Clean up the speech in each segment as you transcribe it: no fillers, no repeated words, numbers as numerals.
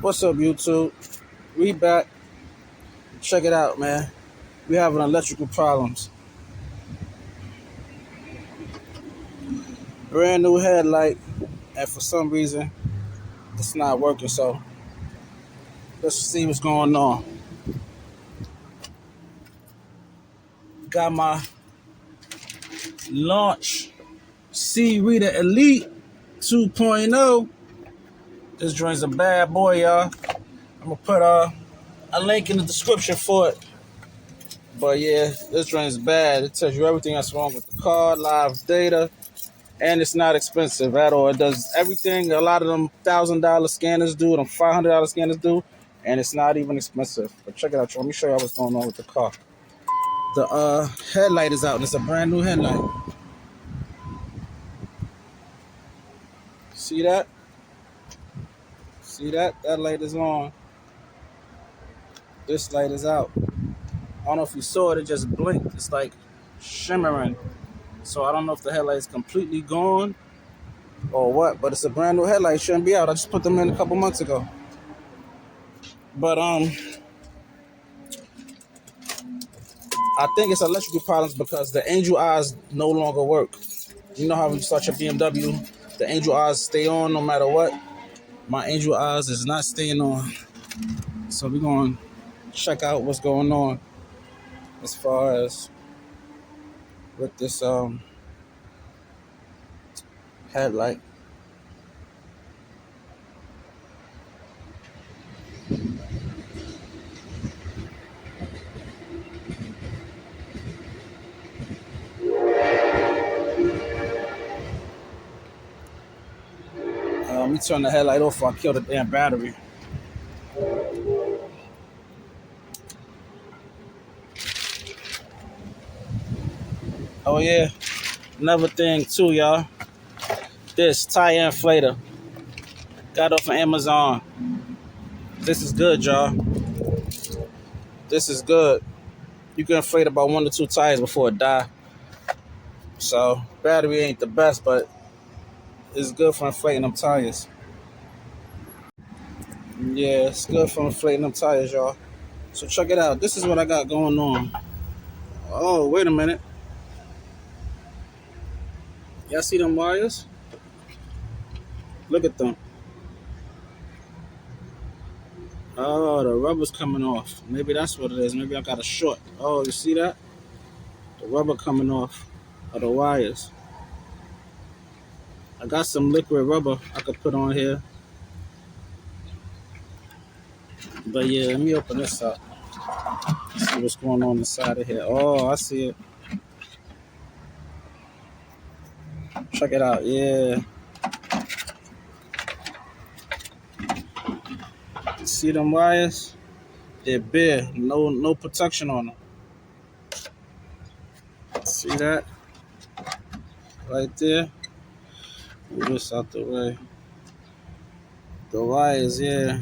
What's up, YouTube? We back. Check it out, man. We having electrical problems. Brand new headlight, and for some reason, it's not working. So let's see what's going on. Got my launch C Reader Elite 2.0. This joint's a bad boy, y'all. I'm gonna put a link in the description for it. But yeah, this joint's bad. It tells you everything that's wrong with the car, live data. And it's not expensive at all. It does everything a lot of them $1,000 scanners do, them $500 scanners do, and it's not even expensive. But check it out, y'all. Let me show y'all what's going on with the car. The headlight is out, and it's a brand new headlight. See that? See that? That light is on. This light is out. I don't know if you saw it, it just blinked. It's like shimmering. So I don't know if the headlight is completely gone or what, but it's a brand new headlight. It shouldn't be out. I just put them in a couple months ago. But I think it's electrical problems because the angel eyes no longer work. You know how when you start your BMW, the angel eyes stay on no matter what? My angel eyes is not staying on. So we're going to check out what's going on as far as with this headlight. Let me turn the headlight off before I kill the damn battery. Oh yeah, another thing too, y'all. This tire inflator. Got off of Amazon. This is good, y'all. This is good. You can inflate about 1 to 2 tires before it die. So battery ain't the best, but it's good for inflating them tires. Yeah, it's good for inflating them tires, y'all. So check it out. This is what I got going on. Oh, wait a minute. Y'all see them wires? Look at them. Oh, the rubber's coming off. Maybe that's what it is. Maybe I got a short. Oh, you see that? The rubber coming off of the wires. I got some liquid rubber I could put on here. But yeah, let me open this up. See what's going on inside of here. Oh, I see it. Check it out. Yeah. See them wires? They're bare. No protection on them. See that? Right there. Move this out the way. The wires, yeah.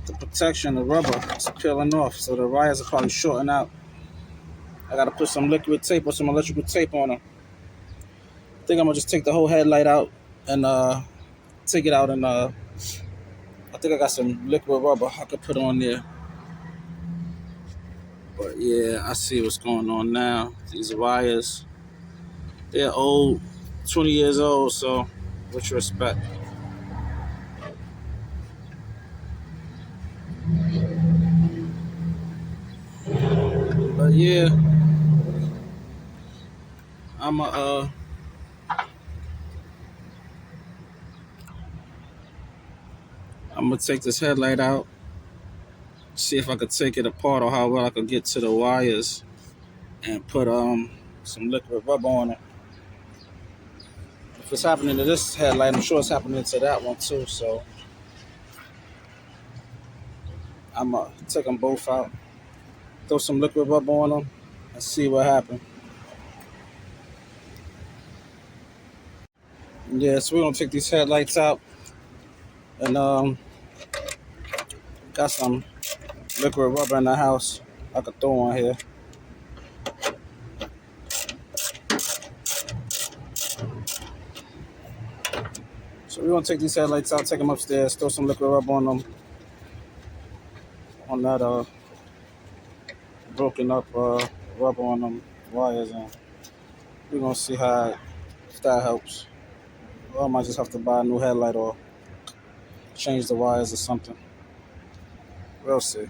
The protection, the rubber is peeling off. So the wires are probably shorting out. I gotta put some liquid tape or some electrical tape on them. I think I'm gonna just take the whole headlight out and take it out and I think I got some liquid rubber I could put on there. But yeah, I see what's going on now. These wires, they're old, 20 years old, so what you expect? But yeah, I'm gonna take this headlight out, see if I could take it apart or how well I could get to the wires and put some liquid rubber on it. If it's happening to this headlight, I'm sure it's happening to that one too. So I'm gonna take them both out, throw some liquid rubber on them, and see what happens. Yeah, so we're gonna take these headlights out and got some liquid rubber in the house I could throw on here. So we're gonna take these headlights out, take them upstairs, throw some liquid rubber on them, on that broken up rubber on them wires, and we're gonna see how if that helps. Or I might just have to buy a new headlight or change the wires or something. We'll see.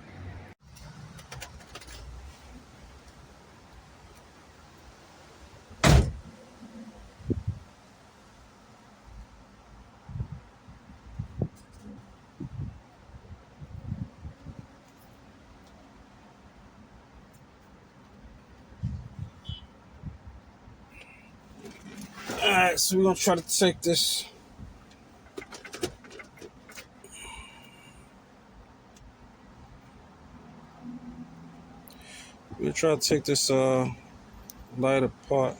All right, so we're gonna try to take this. We'll try to take this light apart.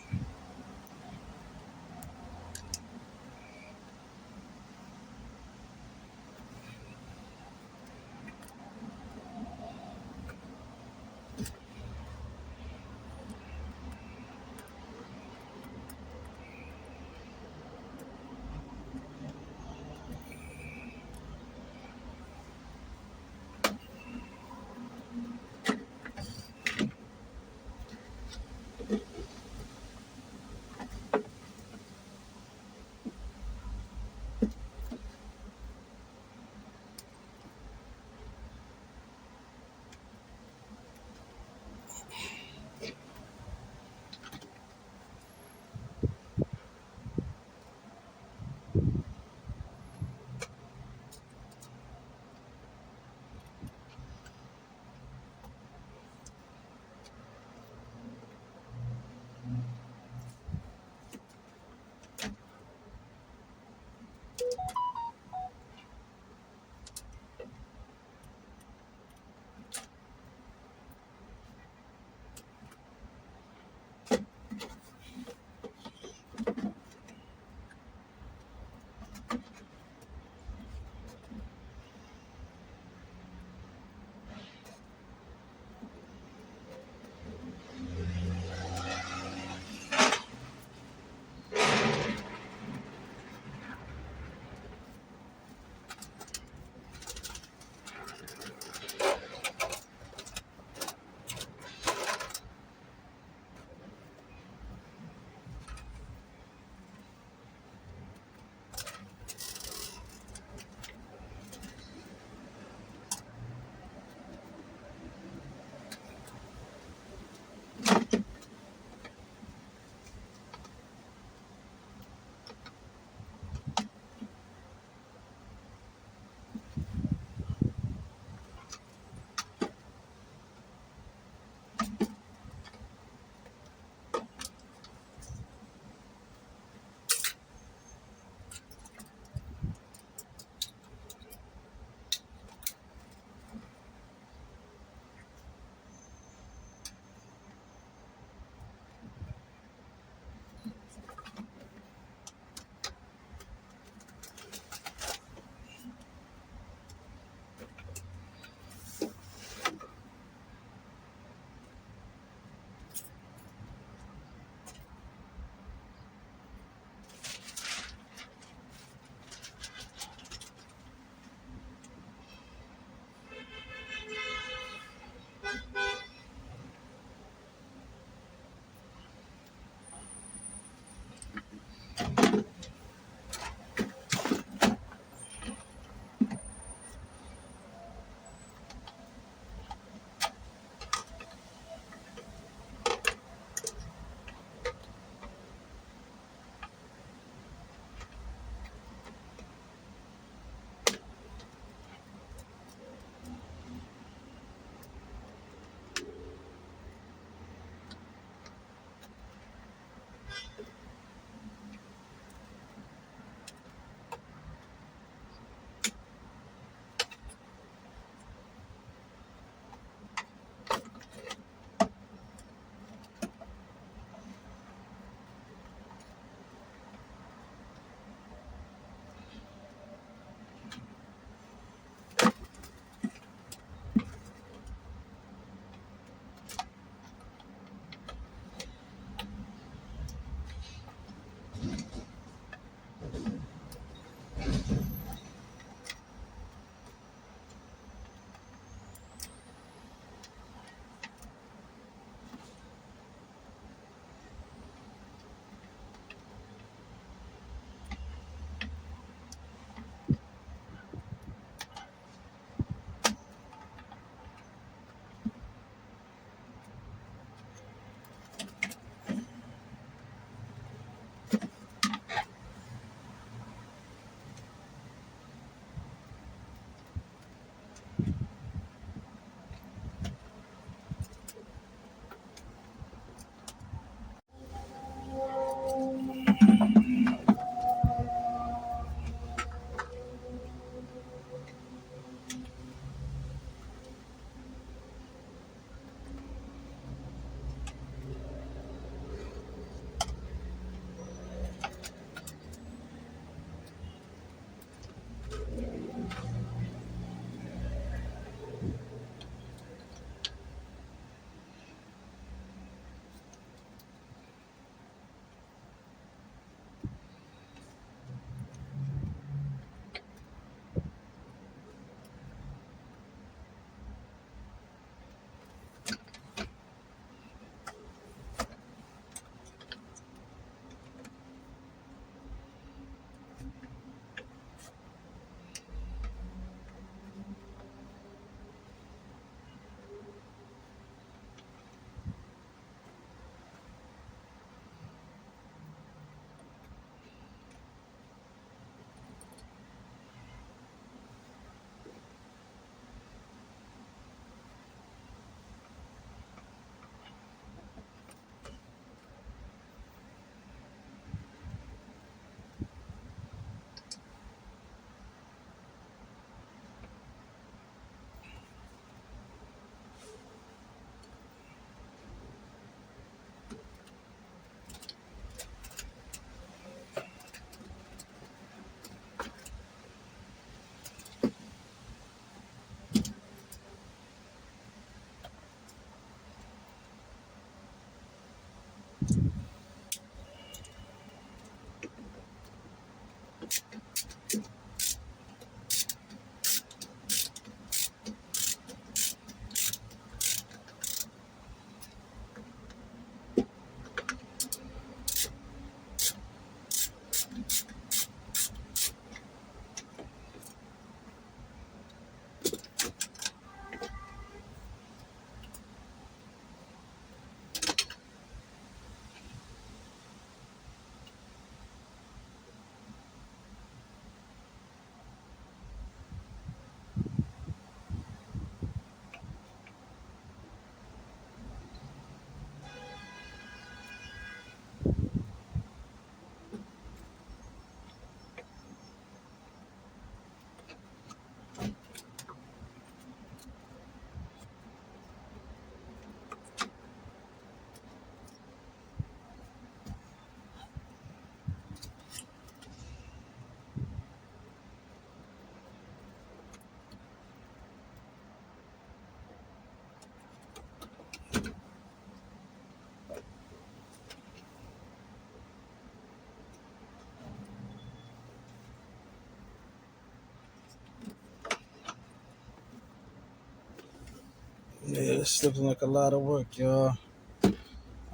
This looking like a lot of work, y'all. I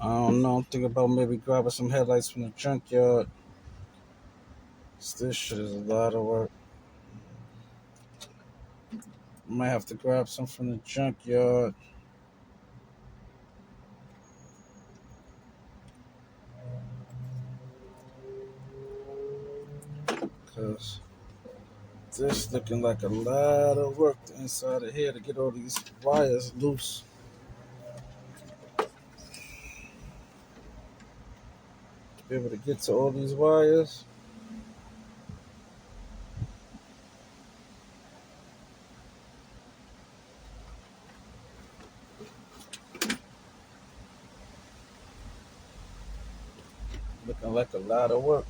don't know. I'm thinking about maybe grabbing some headlights from the junkyard. This shit is a lot of work. Might have to grab some from the junkyard. Cause this looking like a lot of work inside of here to get all these wires loose. To be able to get to all these wires. Looking like a lot of work.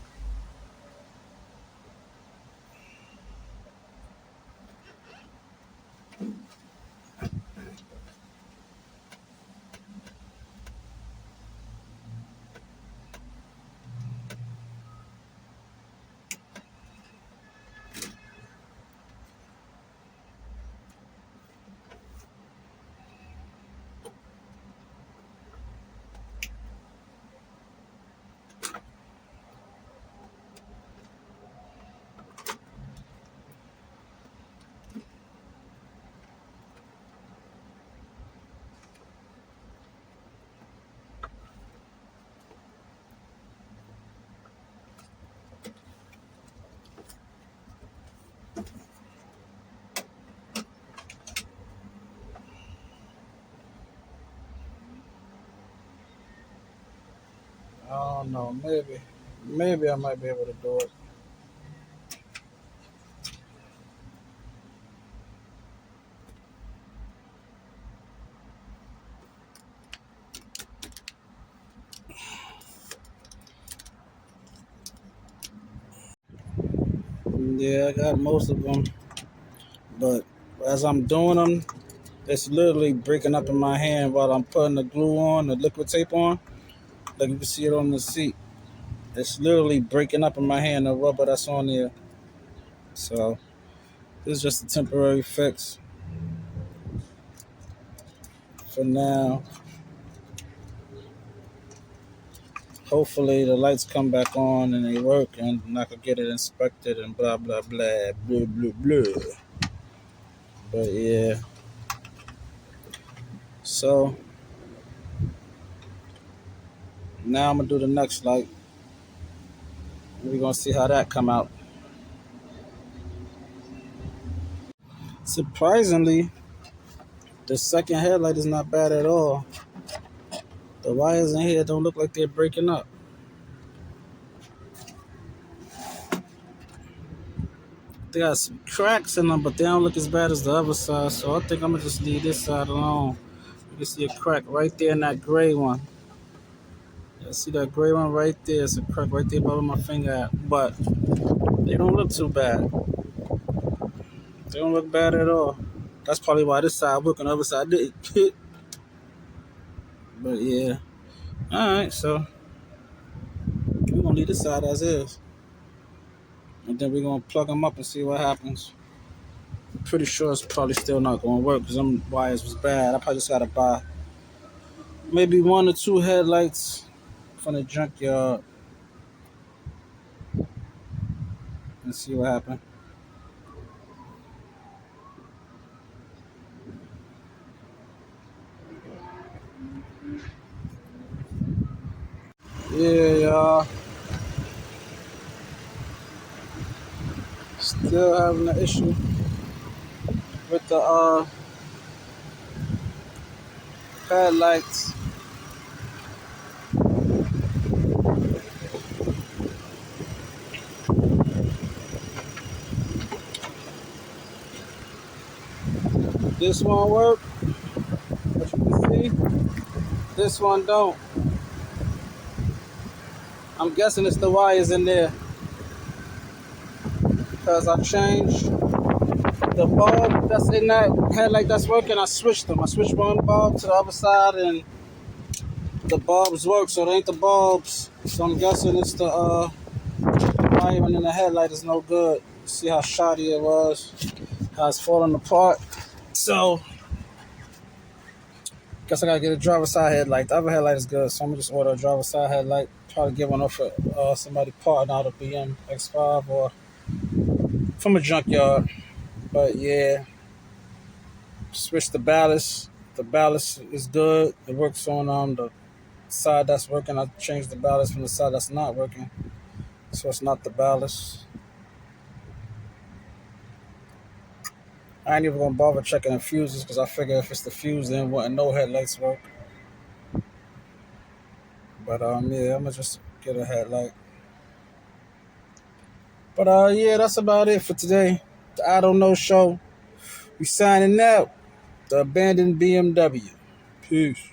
I don't know. Maybe I might be able to do it. Yeah, I got most of them, but as I'm doing them, it's literally breaking up in my hand while I'm putting the glue on, the liquid tape on. Like you can see it on the seat. It's literally breaking up in my hand, the rubber that's on there. So this is just a temporary fix for now. Hopefully the lights come back on and they work and I can get it inspected and blah blah blah blah blah blah. But yeah. So now I'm gonna do the next light. We're gonna see how that come out. Surprisingly, the second headlight is not bad at all. The wires in here don't look like they're breaking up. They got some cracks in them, but they don't look as bad as the other side. So I think I'm gonna just leave this side alone. You can see a crack right there in that gray one. Yeah, see that gray one right there? It's a crack right there above my finger at. But they don't look too bad. They don't look bad at all. That's probably why this side worked and the other side didn't. But yeah. Alright, so we're gonna leave this side as is. And then we're gonna plug them up and see what happens. I'm pretty sure it's probably still not gonna work because them wires was bad. I probably just gotta buy maybe 1 or 2 headlights from the junkyard and see what happens. Yeah, y'all. Still having an issue with the headlights. This one work, as you can see. This one don't. I'm guessing it's the wires in there because I changed the bulb that's in that headlight that's working. I switched them. I switched one bulb to the other side and the bulbs work, so it ain't the bulbs. So I'm guessing it's the wiring in the headlight is no good. See how shoddy it was, how it's falling apart. So Guess I gotta get a driver's side headlight. The other headlight is good, so I'm gonna just order a driver's side headlight. Probably get one off of somebody parting out a BM X5 or from a junkyard. But yeah, switch the ballast. The ballast is good. It works on the side that's working. I changed the ballast from the side that's not working, so it's not the ballast. I ain't even gonna bother checking the fuses because I figure if it's the fuse, then wouldn't no headlights work. But yeah, I'm gonna just get a headlight. But yeah, that's about it for today. The I Don't Know Show. We signing out. The abandoned BMW. Peace.